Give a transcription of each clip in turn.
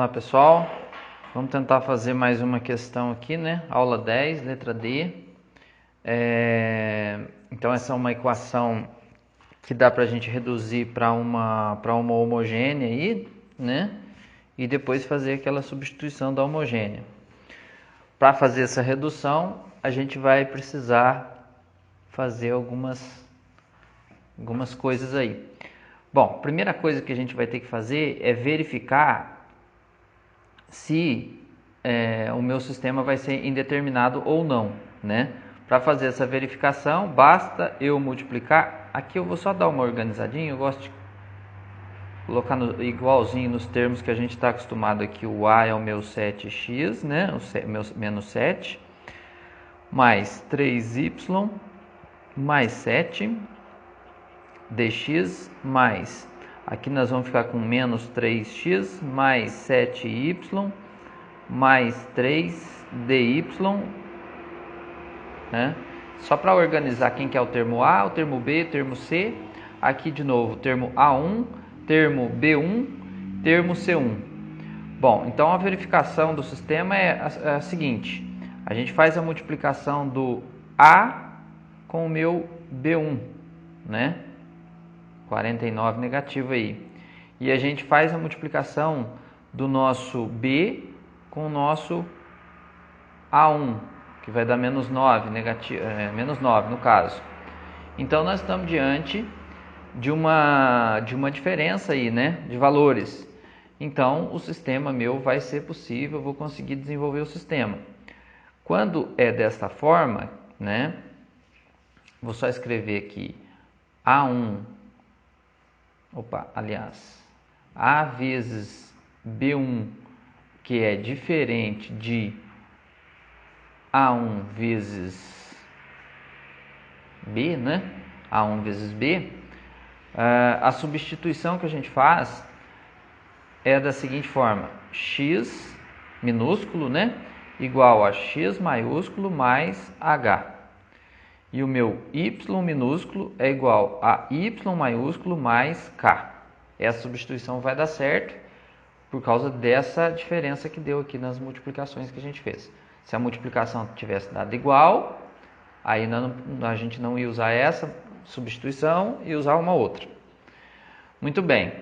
pessoal, vamos tentar fazer mais uma questão aqui, né? Aula 10, letra D. Então essa é uma equação que dá para a gente reduzir para uma homogênea aí, né? E depois fazer aquela substituição da homogênea. Para fazer essa redução, a gente vai precisar fazer algumas coisas aí. Bom, a primeira coisa que a gente vai ter que fazer é verificar se o meu sistema vai ser indeterminado ou não, né? Para fazer essa verificação, basta eu multiplicar. Aqui eu vou só dar uma organizadinha, eu gosto de colocar igualzinho nos termos que a gente está acostumado aqui. O A é o meu 7x, né? O meu menos 7, mais 3y, mais 7, dx, mais... Aqui nós vamos ficar com menos 3x, mais 7y, mais 3dy, né? Só para organizar quem que é o termo A, o termo B, o termo C. Aqui de novo, termo A1, termo B1, termo C1. Bom, então a verificação do sistema é a seguinte. A gente faz a multiplicação do A com o meu B1, né? 49 negativo aí. E a gente faz a multiplicação do nosso B com o nosso A1, que vai dar menos 9, menos 9 no caso. Então nós estamos diante de uma diferença aí, né, de valores. Então o sistema meu vai ser possível, eu vou conseguir desenvolver o sistema. Quando é desta forma, né, vou só escrever aqui A1, A vezes B1, que é diferente de A1 vezes B, né? A1 vezes B. A substituição que a gente faz é da seguinte forma: x minúsculo, né? Igual a x maiúsculo mais h. E o meu y minúsculo é igual a y maiúsculo mais k. Essa substituição vai dar certo por causa dessa diferença que deu aqui nas multiplicações que a gente fez. Se a multiplicação tivesse dado igual, aí a gente não ia usar essa substituição e usar uma outra. Muito bem.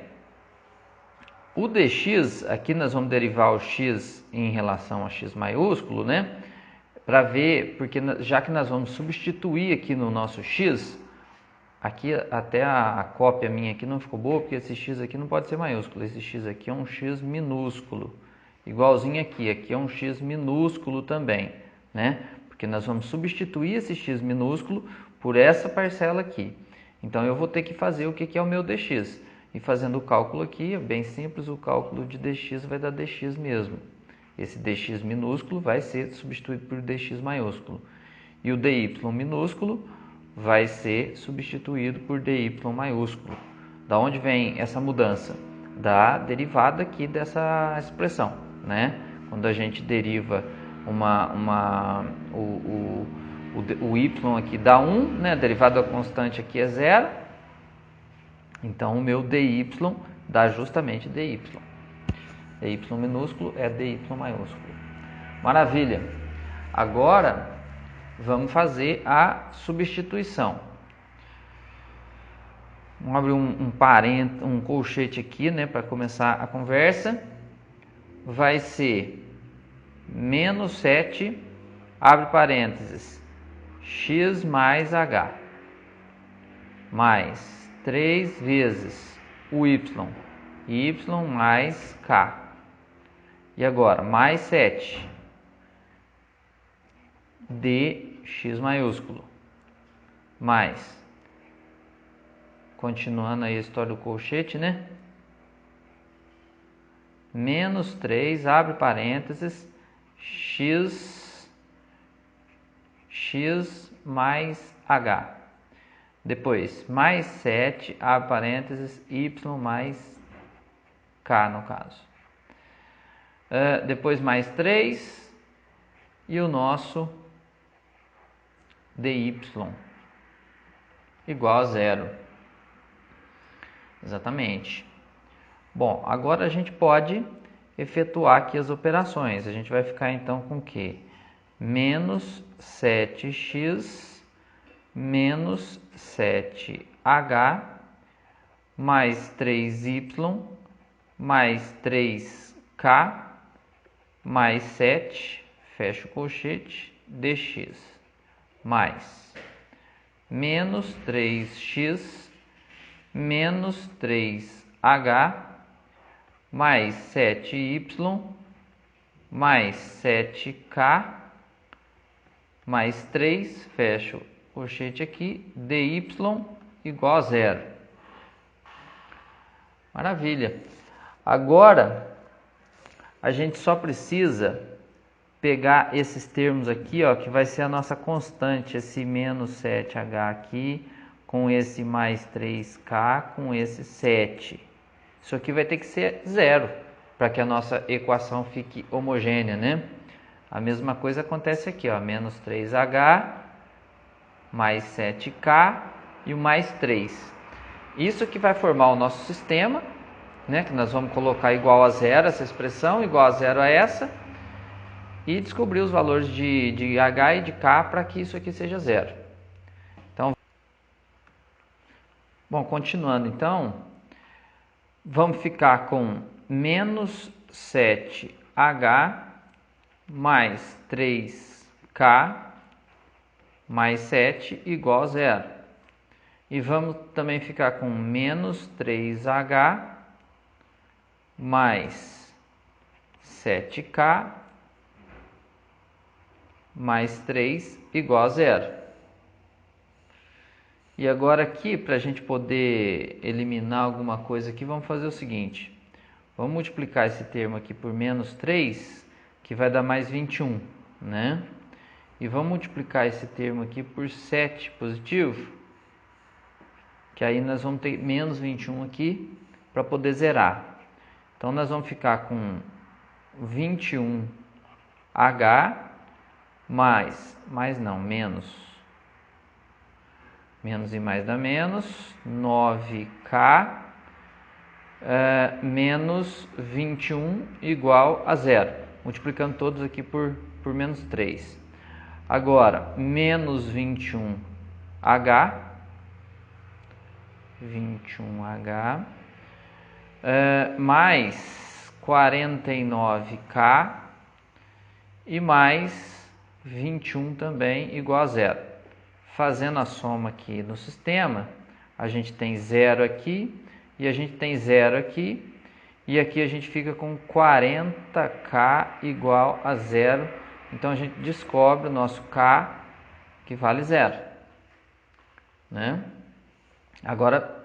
O dx, aqui nós vamos derivar o x em relação a x maiúsculo, né? Para ver, porque já que nós vamos substituir aqui no nosso x, aqui até a cópia minha aqui não ficou boa, porque esse x aqui não pode ser maiúsculo, esse x aqui é um x minúsculo, igualzinho aqui é um x minúsculo também, né? Porque nós vamos substituir esse x minúsculo por essa parcela aqui. Então eu vou ter que fazer o que é o meu dx. E fazendo o cálculo aqui, é bem simples, o cálculo de dx vai dar dx mesmo. Esse dx minúsculo vai ser substituído por dx maiúsculo. E o dy minúsculo vai ser substituído por dy maiúsculo. Da onde vem essa mudança? Da derivada aqui dessa expressão, né? Quando a gente deriva o y aqui dá 1, né? A derivada constante aqui é 0. Então o meu dy dá justamente dy. dy minúsculo é dy maiúsculo. Maravilha! Agora vamos fazer a substituição. Vamos abrir um colchete aqui, né, para começar a conversa. Vai ser menos 7, abre parênteses, x mais h, mais 3 vezes o y mais k. E agora, mais 7, dx maiúsculo, mais, continuando aí a história do colchete, né? Menos 3, abre parênteses, x mais h. Depois, mais 7, abre parênteses, y mais k no caso. Depois mais 3 e o nosso dy igual a 0. Exatamente. Bom, agora a gente pode efetuar aqui as operações. A gente vai ficar então com o quê? Menos 7x menos 7h mais 3y mais 3k mais 7, fecha o colchete, dx, mais menos 3x menos 3h mais 7y mais 7k mais 3, fecha o colchete aqui, dy igual a 0. Maravilha. Agora, a gente só precisa pegar esses termos aqui, ó, que vai ser a nossa constante, esse menos 7h aqui, com esse mais 3k, com esse 7. Isso aqui vai ter que ser 0, para que a nossa equação fique homogênea, né? A mesma coisa acontece aqui, ó, menos 3h, mais 7k e o mais 3. Isso que vai formar o nosso sistema, né, que nós vamos colocar igual a 0 essa expressão, igual a 0 a essa, e descobrir os valores de h e de k para que isso aqui seja 0. Então, bom, continuando então, vamos ficar com menos 7h mais 3k mais 7 igual a 0. E vamos também ficar com menos 3h mais 7k mais 3 igual a 0. E agora aqui, para a gente poder eliminar alguma coisa aqui, vamos fazer o seguinte. Vamos multiplicar esse termo aqui por menos 3, que vai dar mais 21, né? E vamos multiplicar esse termo aqui por 7 positivo, que aí nós vamos ter menos 21 aqui para poder zerar. Então, nós vamos ficar com 21h menos e mais dá menos, 9k menos 21 igual a 0. Multiplicando todos aqui por menos 3. Agora, menos 21h mais 49k e mais 21 também igual a 0. Fazendo a soma aqui no sistema, a gente tem 0 aqui e a gente tem 0 aqui. E aqui a gente fica com 40k igual a 0. Então, a gente descobre o nosso k que vale 0. Né? Agora,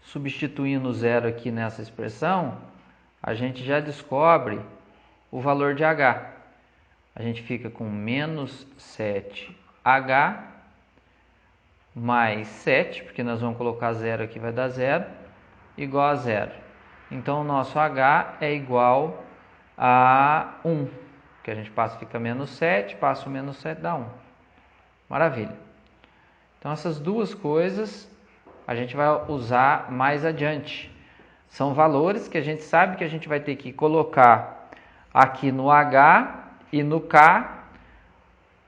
substituindo o 0 aqui nessa expressão, a gente já descobre o valor de h. A gente fica com menos 7h mais 7, porque nós vamos colocar 0 aqui, vai dar 0, igual a 0. Então, o nosso h é igual a 1, que a gente passa, fica menos 7, passa o menos 7, dá 1. Maravilha. Então, essas duas coisas a gente vai usar mais adiante. São valores que a gente sabe que a gente vai ter que colocar aqui no h e no k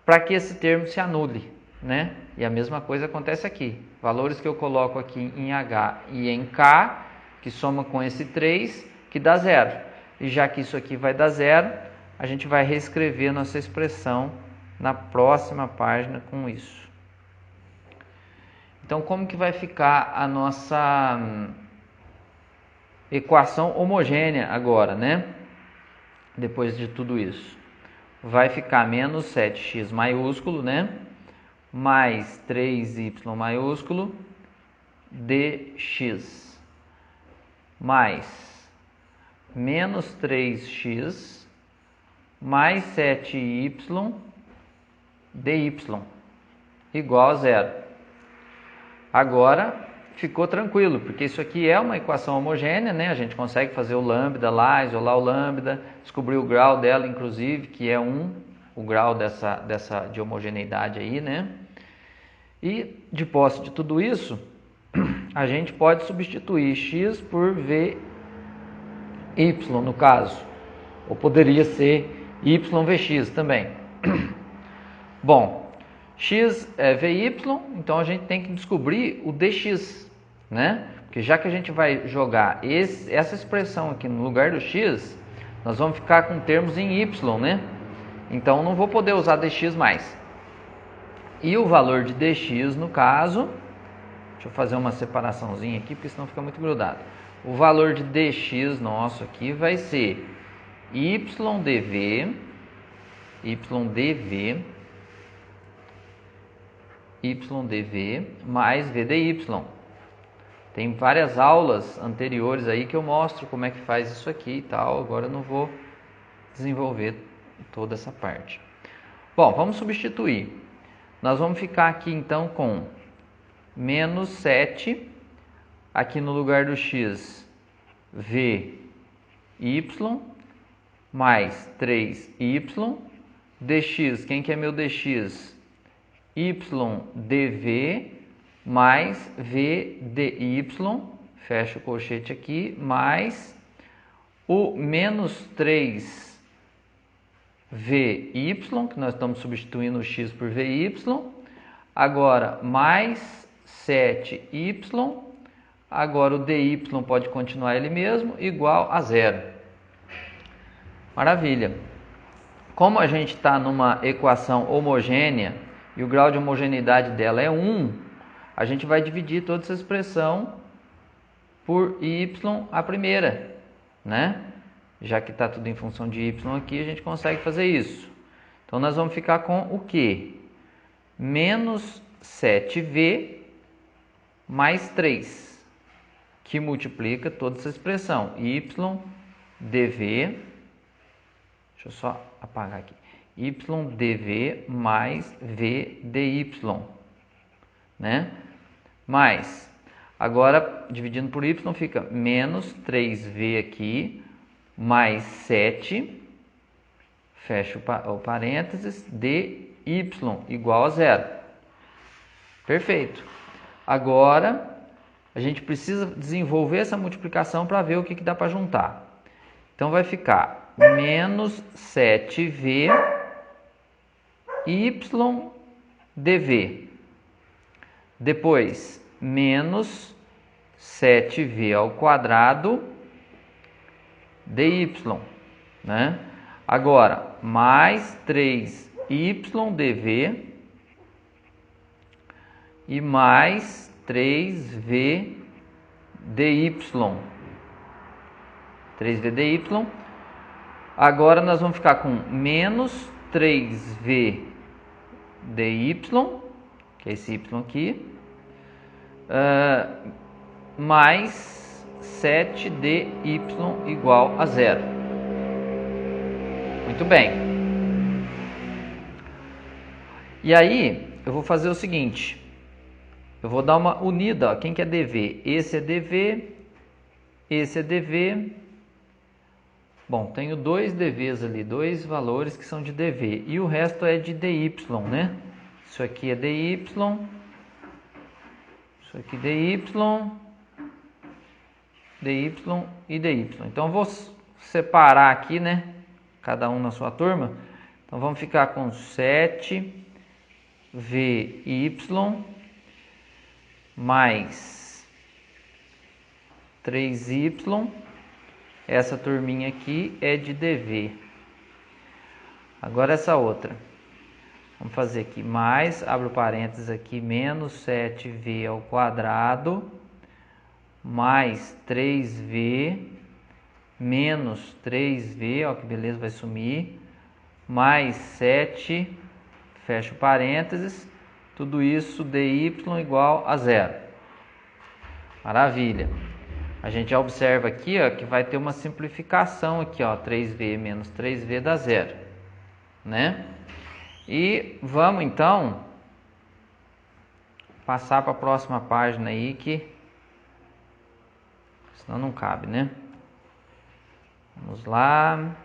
para que esse termo se anule, né? E a mesma coisa acontece aqui. Valores que eu coloco aqui em h e em k, que soma com esse 3, que dá 0. E já que isso aqui vai dar 0, a gente vai reescrever nossa expressão na próxima página com isso. Então, como que vai ficar a nossa equação homogênea agora, né? Depois de tudo isso. Vai ficar menos 7x maiúsculo, né? Mais 3y maiúsculo, dx. Mais menos 3x mais 7y dy igual a 0. Agora ficou tranquilo, porque isso aqui é uma equação homogênea, né? A gente consegue fazer o lambda lá, isolar o lambda, descobrir o grau dela, inclusive, que é 1, o grau de homogeneidade aí, né? E, de posse de tudo isso, a gente pode substituir x por vy, no caso. Ou poderia ser YVX também. Bom, X é VY, então a gente tem que descobrir o DX, né? Porque já que a gente vai jogar essa expressão aqui no lugar do X, nós vamos ficar com termos em Y, né? Então não vou poder usar DX mais. E o valor de DX, no caso, deixa eu fazer uma separaçãozinha aqui, porque senão fica muito grudado. O valor de DX nosso aqui vai ser YDV mais VDY. Tem várias aulas anteriores aí que eu mostro como é que faz isso aqui e tal. Agora eu não vou desenvolver toda essa parte. Bom, vamos substituir. Nós vamos ficar aqui então com menos 7, aqui no lugar do X, VY, mais 3Y, dx, quem que é meu dx? YDV mais VDY, fecha o colchete aqui, mais o menos 3VY, que nós estamos substituindo o X por VY, agora mais 7Y, agora o DY pode continuar ele mesmo, igual a 0. Maravilha! Como a gente está numa equação homogênea e o grau de homogeneidade dela é 1, a gente vai dividir toda essa expressão por y a primeira, né? Já que está tudo em função de y aqui, a gente consegue fazer isso. Então, nós vamos ficar com o quê? Menos 7v mais 3, que multiplica toda essa expressão. Y dv, deixa eu só apagar aqui. Y dv mais v dy, né? Mais, agora dividindo por y fica menos 3v aqui, mais 7, fecha o parênteses, dy igual a 0. Perfeito. Agora, a gente precisa desenvolver essa multiplicação para ver o que dá para juntar. Então, vai ficar menos 7v y dv. Depois, menos 7v ao quadrado dy, né? Agora, mais 3y dv e mais 3v dy. 3v dy. Agora, nós vamos ficar com menos 3v dy, que é esse y aqui, mais 7dy igual a 0. Muito bem. E aí, eu vou fazer o seguinte. Eu vou dar uma unida. Ó. Quem que é dv? Esse é dv, esse é dv. Bom, tenho dois dvs ali, dois valores que são de dv. E o resto é de dy, né? Isso aqui é dy, isso aqui dy, dy e dy. Então, eu vou separar aqui, né? Cada um na sua turma. Então, vamos ficar com 7vy mais 3y. Essa turminha aqui é de dv. Agora essa outra. Vamos fazer aqui mais, abre o parênteses aqui, menos 7v ao quadrado, mais 3v, menos 3v, ó que beleza, vai sumir, mais 7, fecha o parênteses, tudo isso dy igual a 0. Maravilha. A gente já observa aqui, ó, que vai ter uma simplificação aqui, ó, 3v menos 3v dá 0, né? E vamos então passar para a próxima página aí, que senão não cabe, né? Vamos lá.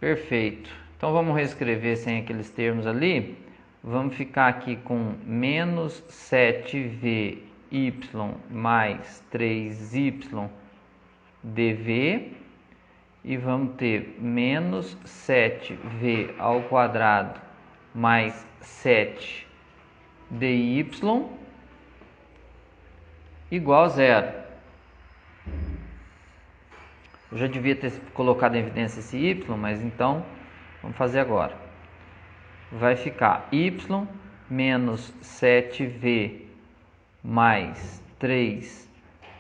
Perfeito. Então vamos reescrever sem aqueles termos ali. Vamos ficar aqui com menos 7v y mais 3y dv, e vamos ter menos 7v ao quadrado mais 7 dy igual a zero. Eu já devia ter colocado em evidência esse y, mas então vamos fazer agora. Vai ficar y menos 7v mais 3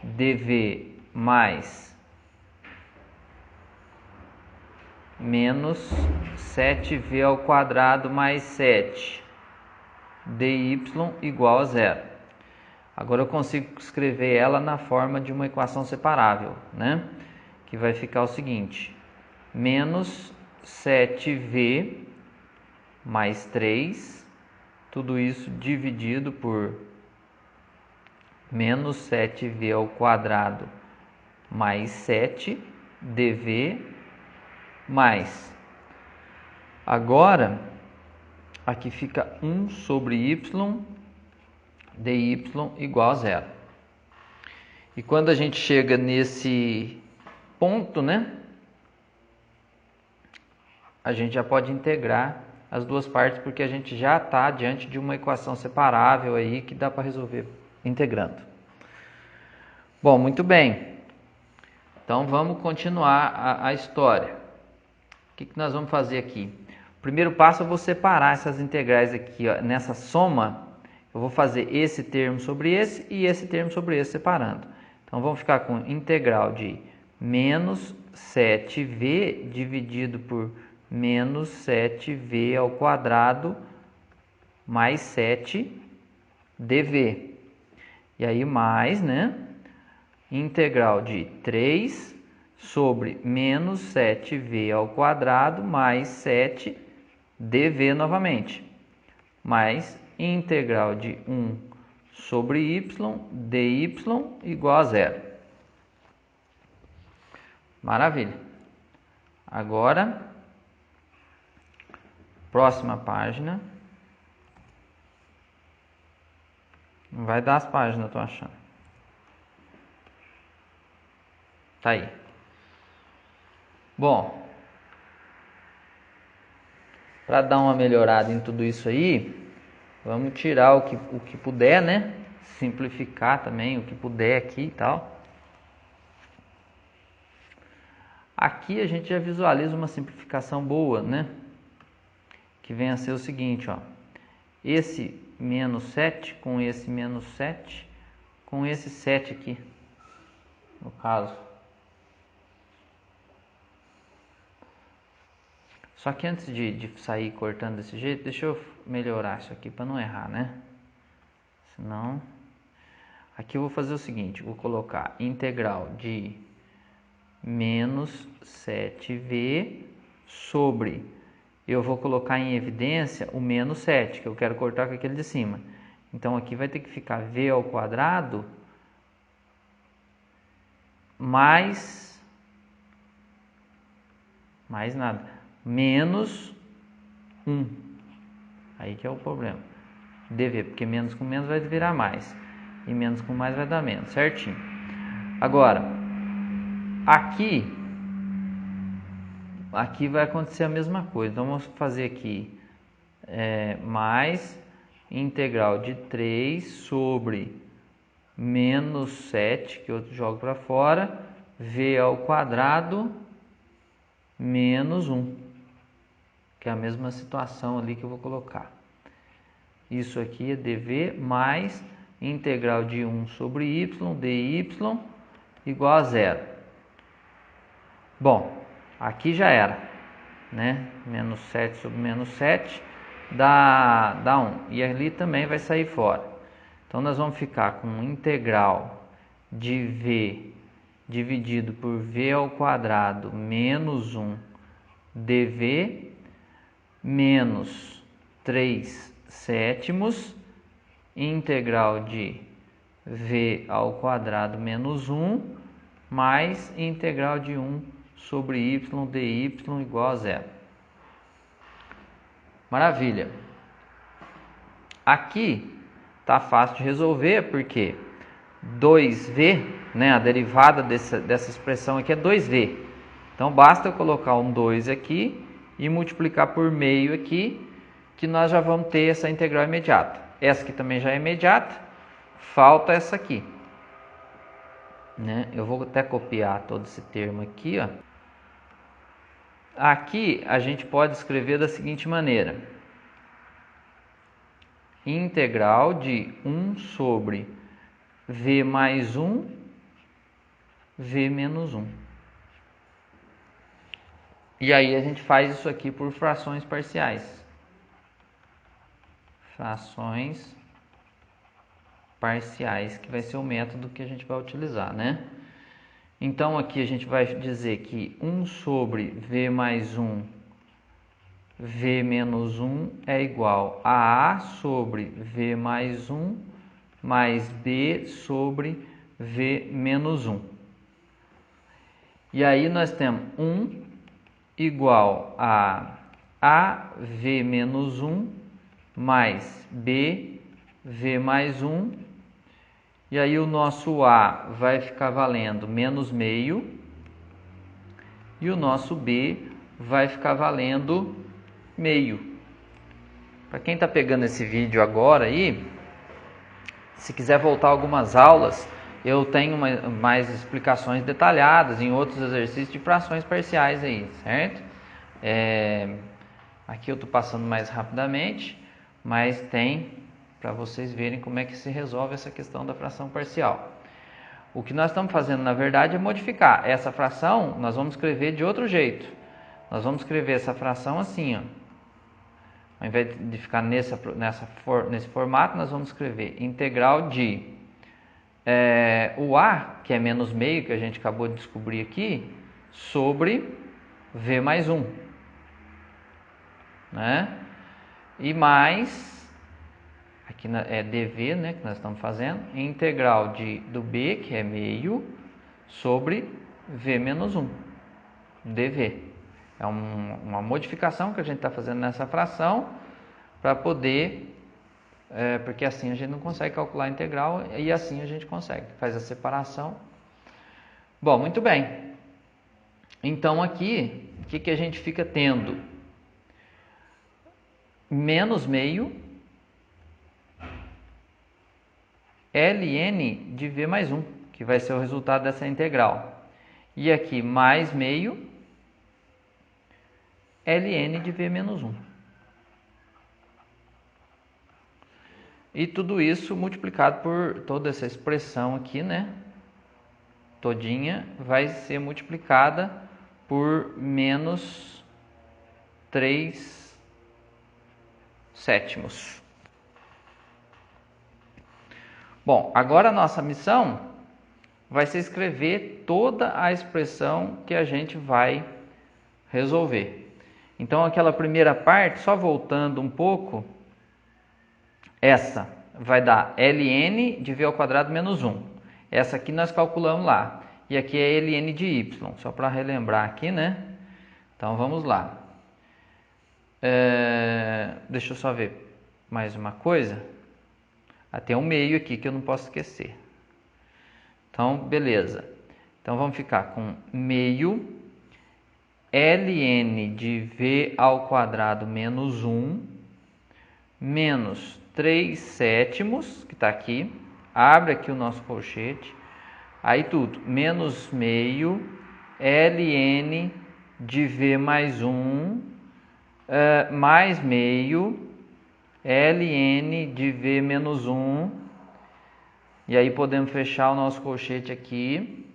dv mais menos 7v ao quadrado mais 7 dy igual a zero. Agora eu consigo escrever ela na forma de uma equação separável, né? Que vai ficar o seguinte: menos 7v mais 3, tudo isso dividido por menos 7v ao quadrado mais 7 dv mais. Agora, aqui fica 1 sobre y dy igual a zero. E quando a gente chega nesse ponto, né, a gente já pode integrar as duas partes, porque a gente já está diante de uma equação separável aí que dá para resolver integrando. Bom, muito bem. Então vamos continuar a história. O que nós vamos fazer aqui? O primeiro passo eu vou separar essas integrais aqui, ó, nessa soma. Eu vou fazer esse termo sobre esse e esse termo sobre esse separando. Então vamos ficar com integral de menos 7v dividido por menos 7v ao quadrado mais 7 dv. E aí mais, né? Integral de 3 sobre menos 7v ao quadrado mais 7 dv novamente. Mais integral de 1 sobre y dy igual a zero. Maravilha. Agora, próxima página. Não vai dar as páginas, eu tô achando. Tá aí. Bom, para dar uma melhorada em tudo isso aí, vamos tirar o que puder, né? Simplificar também o que puder aqui e tal. Aqui a gente já visualiza uma simplificação boa, né? Que vem a ser o seguinte, ó. Esse menos 7 com esse menos 7 com esse 7 aqui, no caso. Só que antes de sair cortando desse jeito, deixa eu melhorar isso aqui para não errar, né? Senão... Aqui eu vou fazer o seguinte, vou colocar integral de menos 7v sobre... Eu vou colocar em evidência o menos 7, que eu quero cortar com aquele de cima. Então aqui vai ter que ficar v ao quadrado mais nada, menos 1. Aí que é o problema. Dv, porque menos com menos vai virar mais. E menos com mais vai dar menos, certinho. Agora, aqui vai acontecer a mesma coisa. Então, vamos fazer aqui mais integral de 3 sobre menos 7, que eu jogo para fora, v ao quadrado menos 1, que é a mesma situação ali que eu vou colocar. Isso aqui é dv mais integral de 1 sobre y, dy igual a zero. Bom, aqui já era, né? Menos 7 sobre menos 7 dá 1. E ali também vai sair fora. Então, nós vamos ficar com integral de v dividido por v ao quadrado menos 1 dv menos 3 sétimos integral de v ao quadrado menos 1 mais integral de 1 sobre y dy igual a zero. Maravilha. Aqui tá fácil de resolver porque 2v, né? A derivada dessa expressão aqui é 2v. Então, basta eu colocar um 2 aqui e multiplicar por meio aqui, que nós já vamos ter essa integral imediata. Essa aqui também já é imediata, falta essa aqui. Né? Eu vou até copiar todo esse termo aqui, ó. Aqui a gente pode escrever da seguinte maneira: integral de 1 sobre v mais 1, v menos 1. E aí a gente faz isso aqui por frações parciais. Frações parciais, que vai ser o método que a gente vai utilizar, né? Então, aqui a gente vai dizer que 1 sobre v mais 1, v menos 1 é igual a sobre v mais 1 mais b sobre v menos 1. E aí nós temos 1 igual a v menos 1 mais b v mais 1. E aí o nosso A vai ficar valendo menos meio e o nosso B vai ficar valendo meio. Para quem está pegando esse vídeo agora aí, se quiser voltar algumas aulas, eu tenho mais explicações detalhadas em outros exercícios de frações parciais aí, certo? Aqui eu estou passando mais rapidamente, mas tem para vocês verem como é que se resolve essa questão da fração parcial. O que nós estamos fazendo, na verdade, é modificar. Essa fração, nós vamos escrever de outro jeito. Nós vamos escrever essa fração assim, ó. Ao invés de ficar nesse formato, nós vamos escrever integral de o A, que é menos meio, que a gente acabou de descobrir aqui, sobre v mais 1. Né? E mais... aqui é dv, né, que nós estamos fazendo, integral do b, que é meio, sobre v menos 1, dv. É uma modificação que a gente está fazendo nessa fração, para poder, porque assim a gente não consegue calcular a integral, e assim a gente consegue, faz a separação. Bom, muito bem. Então aqui, o que a gente fica tendo? Menos meio, ln de v mais 1, que vai ser o resultado dessa integral. E aqui mais meio, ln de v menos 1. E tudo isso multiplicado por toda essa expressão aqui, né? Todinha vai ser multiplicada por menos 3/7. Bom, agora a nossa missão vai ser escrever toda a expressão que a gente vai resolver. Então, aquela primeira parte, só voltando um pouco, essa vai dar ln de v ao quadrado menos 1. Essa aqui nós calculamos lá. E aqui é ln de y, só para relembrar aqui, né? Então, vamos lá. Deixa eu só ver mais uma coisa. Tem um meio aqui que eu não posso esquecer. Então, beleza. Então, vamos ficar com meio ln de v ao quadrado menos 1 menos 3/7, que está aqui. Abre aqui o nosso colchete. Aí tudo, menos meio ln de v mais 1 mais meio ln de v menos 1, e aí podemos fechar o nosso colchete aqui,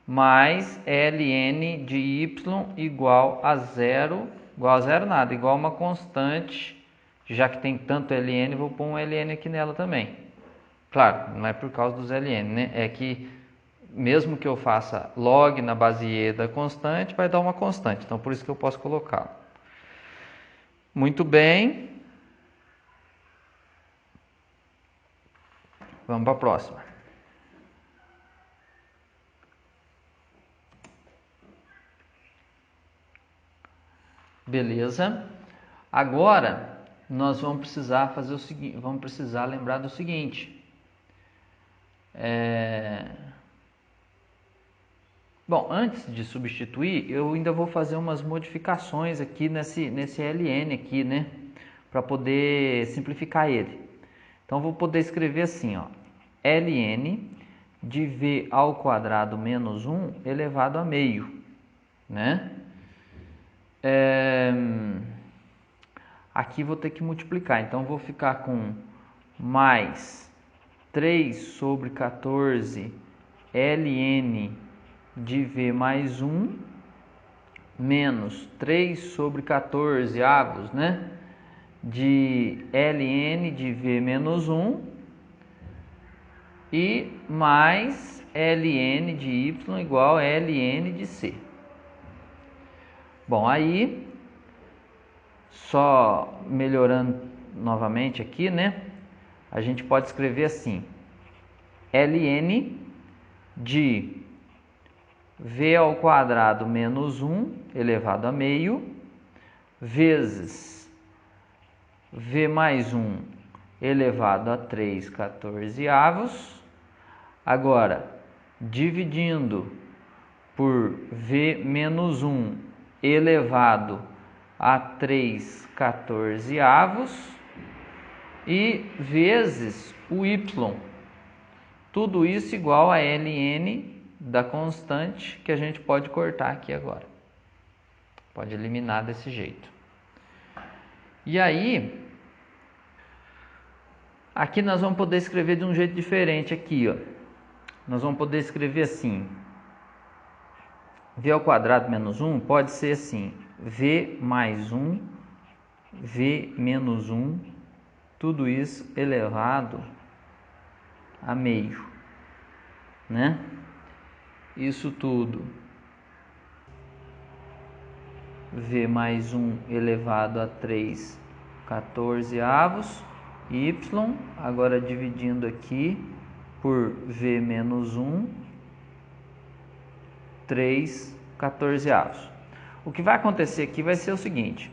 mais ln de y igual a zero nada, igual a uma constante, já que tem tanto ln, vou pôr um ln aqui nela também. Claro, não é por causa dos ln, né? É que mesmo que eu faça log na base e da constante, vai dar uma constante, então por isso que eu posso colocar. Muito bem. Vamos para a próxima. Beleza. Agora nós vamos precisar fazer o seguinte, vamos precisar lembrar do seguinte. Bom, antes de substituir, eu ainda vou fazer umas modificações aqui nesse ln aqui, né? Para poder simplificar ele. Então, vou poder escrever assim, ó, ln de v ao quadrado menos 1 elevado a meio, né? Aqui vou ter que multiplicar, então vou ficar com mais 3 sobre 14 ln de v mais 1 menos 3 sobre 14 avos, né? De ln de v menos 1 e mais ln de y igual a ln de c. Bom, aí, só melhorando novamente aqui, né? A gente pode escrever assim, ln de v ao quadrado menos 1 elevado a meio, vezes v mais 1 elevado a 3 14avos. Agora, dividindo por v menos 1 elevado a 3 14avos e vezes o y. Tudo isso igual a ln da constante que a gente pode cortar aqui agora. Pode eliminar desse jeito. E aí, aqui nós vamos poder escrever de um jeito diferente aqui, ó. Nós vamos poder escrever assim, v ao quadrado menos 1 pode ser assim, v mais 1, v menos 1, tudo isso elevado a meio, né? Isso tudo, v mais 1 elevado a 3 14avos, y, agora dividindo aqui por v menos 1, 3 14avos. O que vai acontecer aqui vai ser o seguinte,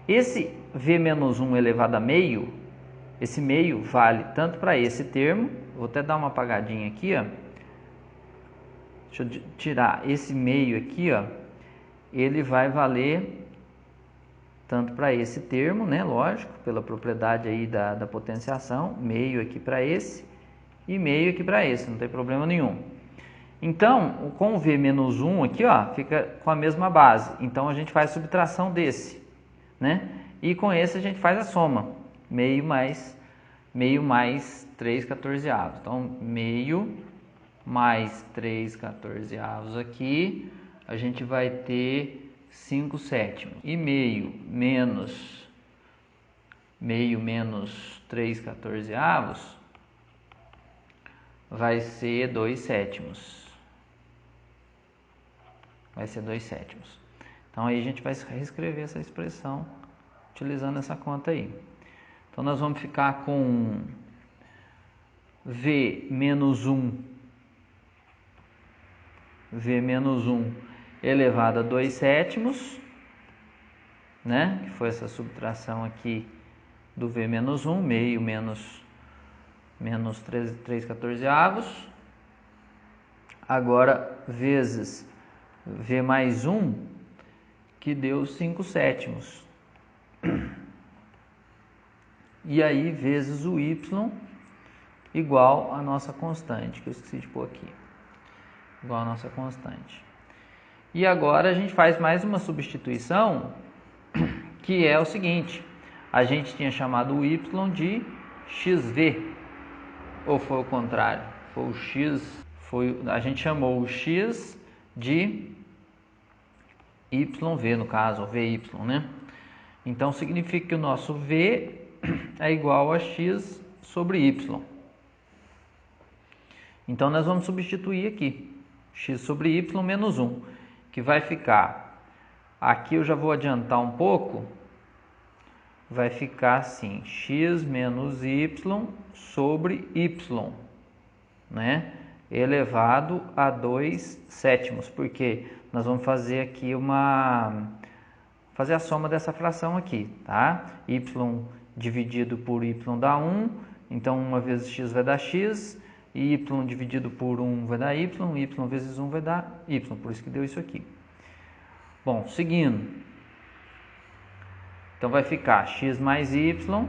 esse v menos 1 elevado a meio, esse meio vale tanto para esse termo, vou até dar uma apagadinha aqui, ó. Deixa eu tirar esse meio aqui, ó. Ele vai valer tanto para esse termo, né? Lógico, pela propriedade aí da potenciação, meio aqui para esse e meio aqui para esse, não tem problema nenhum. Então, com o v menos 1 aqui, ó, fica com a mesma base. Então, a gente faz a subtração desse, né? E com esse a gente faz a soma, meio mais 3 14avos. Então, meio mais 3 14avos aqui, a gente vai ter 5 sétimos. E meio menos 3 14avos vai ser 2 sétimos. Vai ser 2 sétimos. Então, aí a gente vai reescrever essa expressão utilizando essa conta aí. Então, nós vamos ficar com v menos 1 elevado a 2 sétimos, né? Que foi essa subtração aqui do v menos 1, meio menos 3 14avos. Agora, vezes v mais 1, que deu 5 sétimos. E aí, vezes o y, igual a nossa constante, que eu esqueci de pôr aqui. Igual a nossa constante. E agora a gente faz mais uma substituição, que é o seguinte. A gente tinha chamado o y de xv. Ou foi o contrário? Foi o x, a gente chamou o x de yv, no caso, vy, né? Então, significa que o nosso v é igual a x sobre y. Então, nós vamos substituir aqui, x sobre y menos 1, que vai ficar, aqui eu já vou adiantar um pouco, vai ficar assim, x menos y sobre y, né? Elevado a 2 sétimos, porque nós vamos fazer aqui fazer a soma dessa fração aqui, tá? Y dividido por y dá 1, então 1 vezes x vai dar x, y dividido por 1 vai dar y vezes 1 vai dar y, por isso que deu isso aqui. Bom, seguindo. Então vai ficar x mais y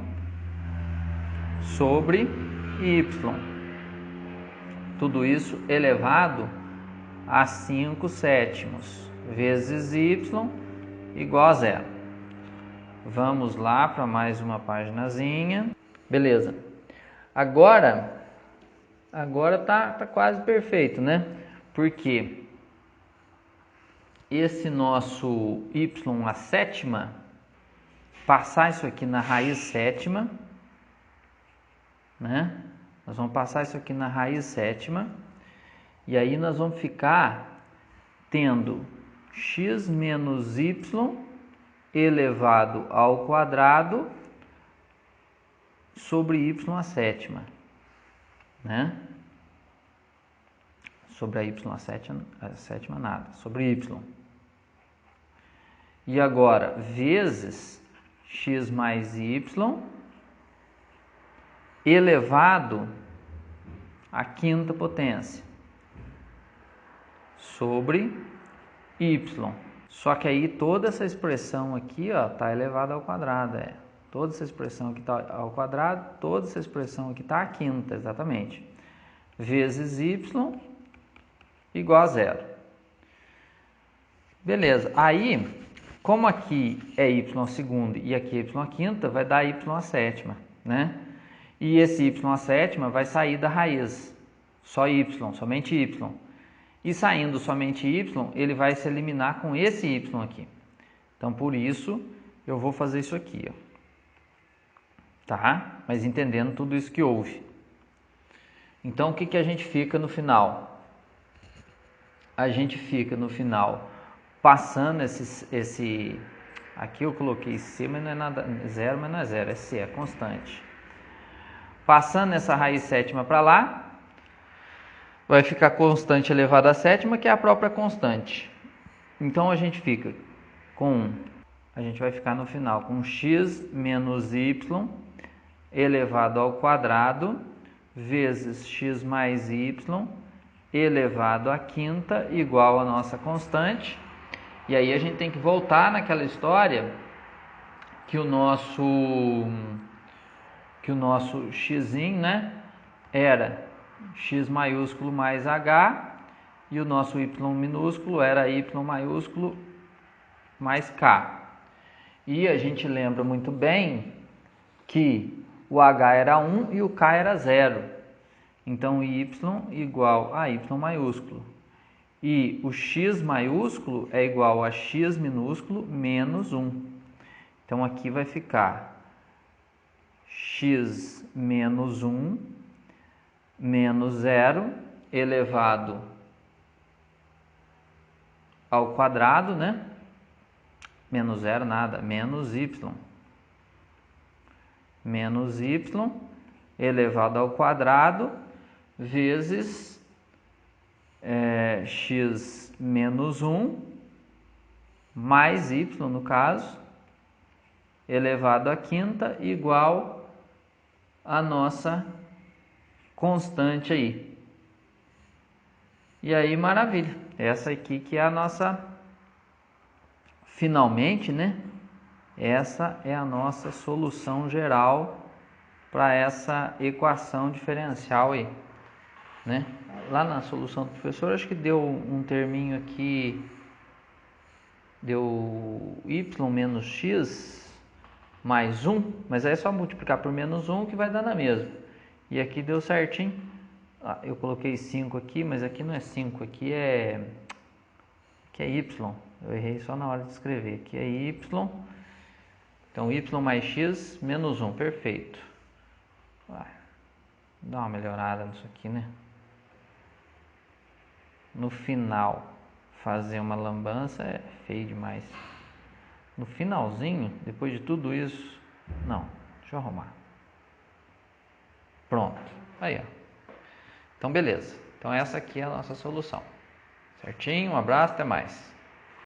sobre y. Tudo isso elevado a 5/7 vezes y igual a 0. Vamos lá para mais uma paginazinha. Beleza. Agora tá quase perfeito, né? Porque esse nosso y à sétima, passar isso aqui na raiz sétima, né? Nós vamos passar isso aqui na raiz sétima, e aí nós vamos ficar tendo x menos y elevado ao quadrado sobre y à sétima, né? Sobre a y à sétima nada, sobre y. E agora, vezes x mais y elevado à quinta potência sobre y. Só que aí toda essa expressão aqui está elevada ao quadrado. Toda essa expressão aqui está ao quadrado, toda essa expressão aqui está à quinta, exatamente. Vezes y igual a 0. Beleza. Aí, como aqui é y à segunda e aqui é y à quinta, vai dar y à sétima, né? E esse y à sétima vai sair da raiz. Só y, somente y. E saindo somente y, ele vai se eliminar com esse y aqui. Então, por isso, eu vou fazer isso aqui, ó. Tá? Mas entendendo tudo isso que houve. Então, o que a gente fica no final? A gente fica no final passando esse... Aqui eu coloquei C, mas não é nada... 0, mas não é 0, é C, é constante. Passando essa raiz sétima para lá, vai ficar constante elevado à sétima, que é a própria constante. Então, a gente vai ficar no final com x menos y elevado ao quadrado vezes x mais y elevado à quinta igual a nossa constante. E aí a gente tem que voltar naquela história que o nosso xzinho, né, era x maiúsculo mais h, e o nosso y minúsculo era y maiúsculo mais k. E a gente lembra muito bem que o h era 1 e o k era 0. Então, y igual a y maiúsculo. E o x maiúsculo é igual a x minúsculo menos 1. Então, aqui vai ficar x menos 1 menos 0 elevado ao quadrado, né? Menos 0 nada, menos y. Menos y elevado ao quadrado vezes x menos 1 mais y, no caso, elevado à quinta igual a nossa constante aí. E aí, maravilha. Essa aqui que é a nossa, finalmente, né? Essa é a nossa solução geral para essa equação diferencial aí, né? Lá na solução do professor, acho que deu um terminho aqui, deu y menos x mais 1, mas aí é só multiplicar por menos 1 que vai dar na mesma. E aqui deu certinho. Eu coloquei 5 aqui, mas aqui não é 5, aqui é y. Eu errei só na hora de escrever. Aqui é y. Então, y mais x menos 1, perfeito. Dá uma melhorada nisso aqui, né? No final, fazer uma lambança é feio demais. No finalzinho, depois de tudo isso... Não, deixa eu arrumar. Pronto. Aí, ó. Então, beleza. Então, essa aqui é a nossa solução. Certinho? Um abraço, até mais.